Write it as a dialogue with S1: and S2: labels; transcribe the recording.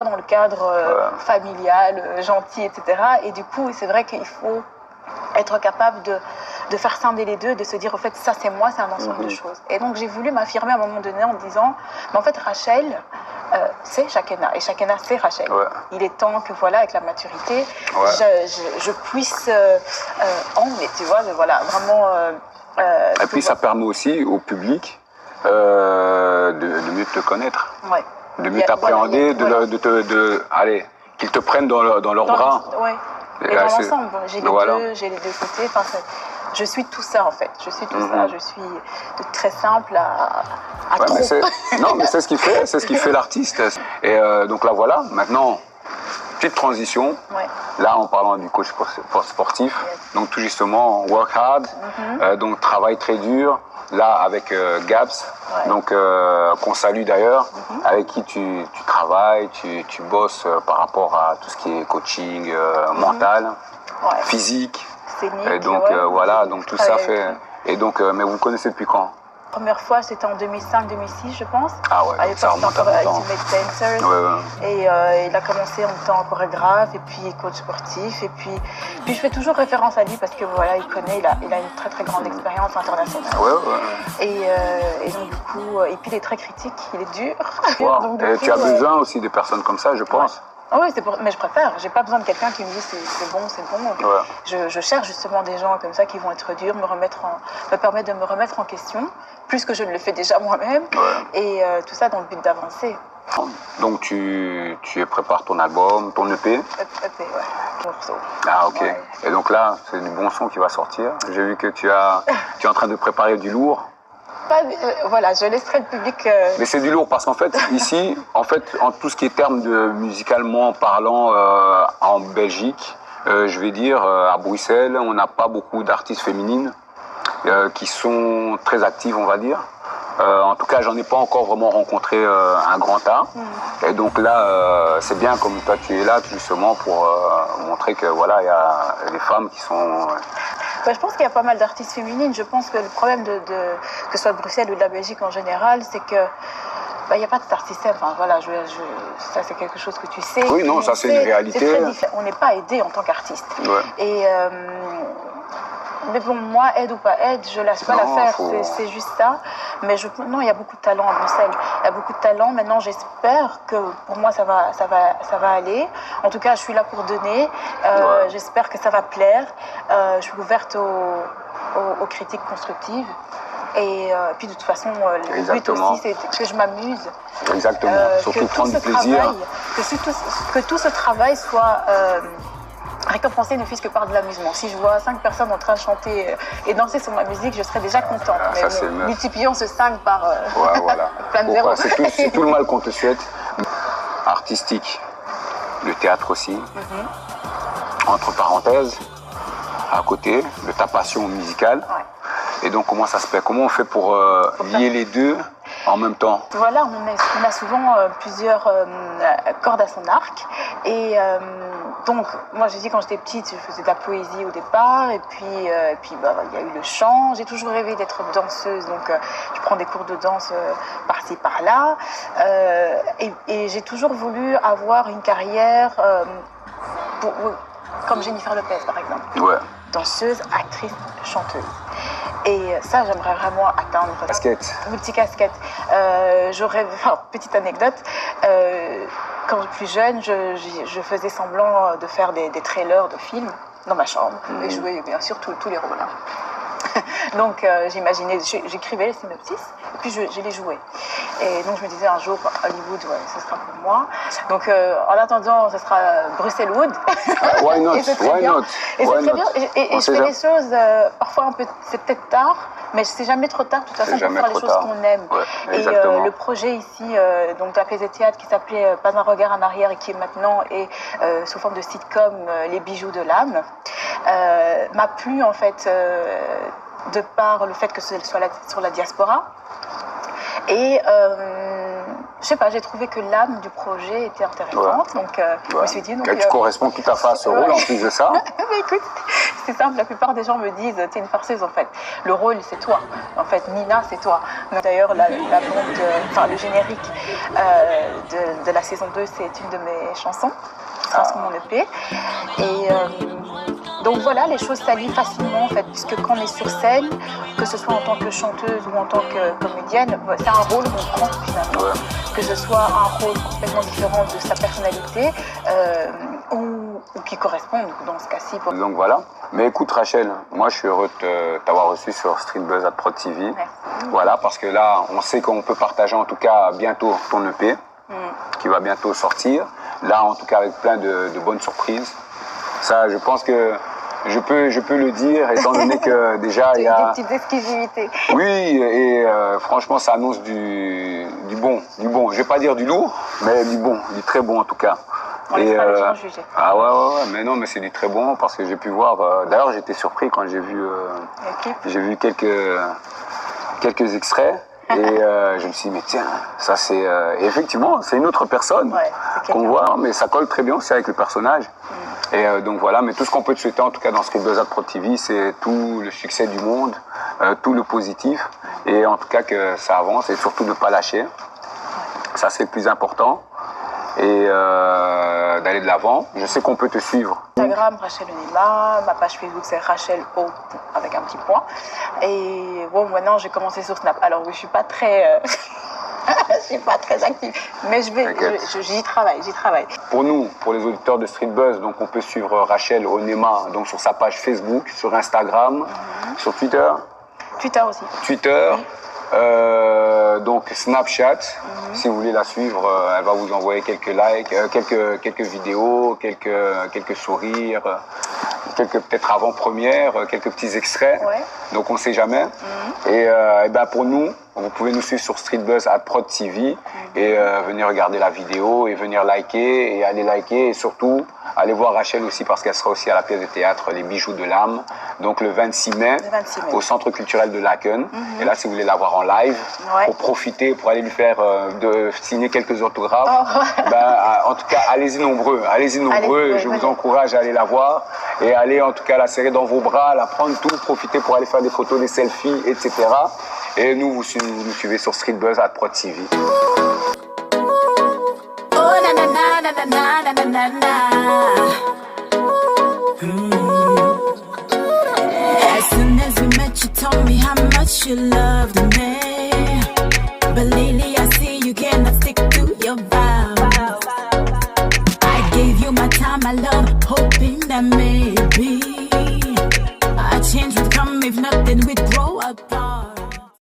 S1: dans le cadre familial, gentil, etc. Et du coup, c'est vrai qu'il faut être capable de faire scinder les deux, de se dire, au fait, ça c'est moi, c'est un ensemble de choses. Et donc, j'ai voulu m'affirmer à un moment donné en disant, mais en fait, Rachel, c'est Shakena, et Shakena, c'est Rachel.
S2: Ouais.
S1: Il est temps que, voilà, avec la maturité, je puisse emmener, tu vois, voilà, vraiment...
S2: et puis, ça permet aussi au public de mieux te connaître.
S1: Ouais.
S2: De mieux t'appréhender, allez, qu'ils te prennent dans leurs bras.
S1: Oui, et dans l'ensemble, j'ai les deux côtés. Enfin, je suis tout ça en fait. Je suis tout ça. Je suis de très simple à trop.
S2: Non, mais c'est ce qui fait l'artiste. Et donc là, voilà. Maintenant, petite transition.
S1: Ouais.
S2: Là, en parlant du coach sportif, donc tout justement, work hard, donc travail très dur. Là, avec Gabs, donc qu'on salue d'ailleurs, avec qui tu travailles, tu bosses par rapport à tout ce qui est coaching mental, physique.
S1: Scénique,
S2: et donc voilà, donc tout ça fait. Et donc, mais vous connaissez depuis quand?
S1: Première fois, c'était en 2005-2006, je pense.
S2: Ah ouais,
S1: à l'époque, c'était encore Ultimate Dancers. Et il a commencé en étant chorégraphe et puis coach sportif. Et puis je fais toujours référence à lui parce que voilà, il connaît, il a une très très grande expérience internationale. Et donc du coup, et puis il est très critique, il est dur.
S2: Wow.
S1: Donc,
S2: et tu as besoin aussi de personnes comme ça, je pense.
S1: Ah oui, mais je préfère. J'ai pas besoin de quelqu'un qui me dit c'est bon, c'est bon. Je cherche justement des gens comme ça qui vont être durs, me permettre de me remettre en question, plus que je ne le fais déjà moi-même, et tout ça dans le but d'avancer.
S2: Donc tu prépares ton album, ton EP.
S1: EP, ouais. Morceau.
S2: Ah ok. Ouais. Et donc là, c'est du bon son qui va sortir. J'ai vu que tu es en train de préparer du lourd.
S1: Voilà, je laisserai le public...
S2: Mais c'est du lourd parce qu'en fait, ici, en tout ce qui est termes de musicalement parlant en Belgique, je vais dire, à Bruxelles, on n'a pas beaucoup d'artistes féminines qui sont très actives, on va dire. En tout cas, j'en ai pas encore vraiment rencontré un grand tas. Et donc là, c'est bien comme toi, tu es là justement pour montrer que voilà, il y a des femmes qui sont...
S1: Je pense qu'il y a pas mal d'artistes féminines. Je pense que le problème que ce soit de Bruxelles ou de la Belgique en général, c'est que il n'y a pas de star system. Enfin, voilà, ça c'est quelque chose que tu sais.
S2: Oui, non, ça c'est une réalité.
S1: On n'est pas aidé en tant qu'artiste. Et mais bon, moi, aide ou pas aide, je lâche pas l'affaire, c'est juste ça. Mais non, il y a beaucoup de talent à Bruxelles. Il y a beaucoup de talent. Maintenant, j'espère que pour moi, ça va aller. En tout cas, je suis là pour donner. J'espère que ça va plaire. Je suis ouverte aux critiques constructives. Et puis de toute façon, le but aussi, c'est que je m'amuse.
S2: Exactement. Surtout prendre du plaisir.
S1: Que tout ce travail soit... récompensé ne fût-ce que par de l'amusement. Si je vois 5 personnes en train de chanter et danser sur ma musique, je serais déjà contente. Mais multiplions ce 5 par plein de zéros.
S2: C'est tout le mal qu'on te souhaite. Artistique, le théâtre aussi. Entre parenthèses, à côté de ta passion musicale. Et donc, comment ça se fait? Comment on fait pour lier les deux en même temps?
S1: Voilà, on a souvent plusieurs cordes à son arc. Et donc, moi, j'ai dit quand j'étais petite, je faisais de la poésie au départ. Et puis il y a eu le chant. J'ai toujours rêvé d'être danseuse. Donc, je prends des cours de danse par-ci, par-là. Et j'ai toujours voulu avoir une carrière comme Jennifer Lopez, par exemple. Danseuse, actrice, chanteuse. Et ça, j'aimerais vraiment atteindre.
S2: Casquette.
S1: Multicasquette. Petite anecdote, quand j'étais plus jeune, je faisais semblant de faire des trailers de films dans ma chambre et jouer bien sûr tous les rôles. Donc j'imaginais, j'écrivais les synopsis et puis je les jouais. Et donc je me disais un jour, Hollywood, ce sera pour moi. Donc en attendant, ce sera Bruxelles-Wood.
S2: Why not?
S1: Et c'est très bien. Et je fais les choses, parfois un peu, c'est peut-être tard, mais c'est jamais trop tard de toute façon pour faire les choses qu'on aime. Et le projet ici, donc la pièce de théâtre qui s'appelait Pas un regard en arrière et qui est maintenant sous forme de sitcom Les bijoux de l'âme, m'a plu en fait de par le fait que ce soit sur la diaspora Et je sais pas, j'ai trouvé que l'âme du projet était intéressante, donc je me suis dit... Donc,
S2: tu corresponds tout à fait à ce rôle en plus de ça.
S1: Mais écoute, c'est simple, la plupart des gens me disent t'es une farceuse en fait. Le rôle c'est toi, en fait Nina c'est toi. D'ailleurs la bande, enfin le générique de la saison 2 c'est une de mes chansons, qui sera sur mon EP. Et donc voilà, les choses s'allient facilement en fait, puisque quand on est sur scène, que ce soit en tant que chanteuse ou en tant que comédienne, c'est un rôle qu'on prend finalement. Que ce soit un rôle complètement différent de sa personnalité ou qui correspond dans ce cas-ci.
S2: Donc voilà. Mais écoute Rachel, moi je suis heureux de t'avoir reçu sur Street Buzz at Prod TV.
S1: Merci.
S2: Voilà, parce que là, on sait qu'on peut partager en tout cas bientôt ton EP, qui va bientôt sortir. Là, en tout cas, avec plein de bonnes surprises. Ça, je pense que je peux le dire, étant donné que déjà il y a...
S1: Des petites exclusivités.
S2: Oui, et franchement, ça annonce du bon. Je vais pas dire du lourd, mais du bon, du très bon en tout cas.
S1: On laissera les gens juger.
S2: Ah ouais, mais non, mais c'est du très bon parce que j'ai pu voir. D'ailleurs, j'étais surpris quand j'ai vu quelques extraits. Et je me suis dit, mais tiens, ça c'est... effectivement, c'est une autre personne qu'on voit, mais ça colle très bien aussi avec le personnage. Et donc voilà, mais tout ce qu'on peut te souhaiter, en tout cas dans Street Buzz at Prod TV, c'est tout le succès du monde, tout le positif, et en tout cas que ça avance, et surtout de ne pas lâcher. Ça c'est le plus important. Et d'aller de l'avant. Je sais qu'on peut te suivre.
S1: Instagram, Rachel Onima, ma page Facebook c'est Rachel O avec un petit point. Et bon, maintenant j'ai commencé sur Snap. Alors je suis pas très, je suis pas très active, mais j'y travaille.
S2: Pour nous, pour les auditeurs de Street Buzz, donc on peut suivre Rachel Onima donc sur sa page Facebook, sur Instagram, sur Twitter.
S1: Twitter aussi.
S2: Twitter. Donc Snapchat, si vous voulez la suivre, elle va vous envoyer quelques likes, quelques vidéos, quelques sourires, quelques peut-être avant-premières, quelques petits extraits. Donc on ne sait jamais. Et ben pour nous, vous pouvez nous suivre sur Street Buzz at Prod TV et venir regarder la vidéo et venir liker et aller liker et surtout aller voir Rachel aussi parce qu'elle sera aussi à la pièce de théâtre Les Bijoux de l'âme, donc le 26 mai, au Centre culturel de Laken. Et là, si vous voulez la voir en live, pour profiter, pour aller lui faire signer quelques autographes, en tout cas, allez-y nombreux. Je vous encourage à aller la voir et aller en tout cas la serrer dans vos bras, la prendre tout, profiter pour aller faire des photos, des selfies, etc. Et nous, vous nous suivez sur Street Buzz at Prod TV.
S3: As soon as we met, you told me how much you loved me.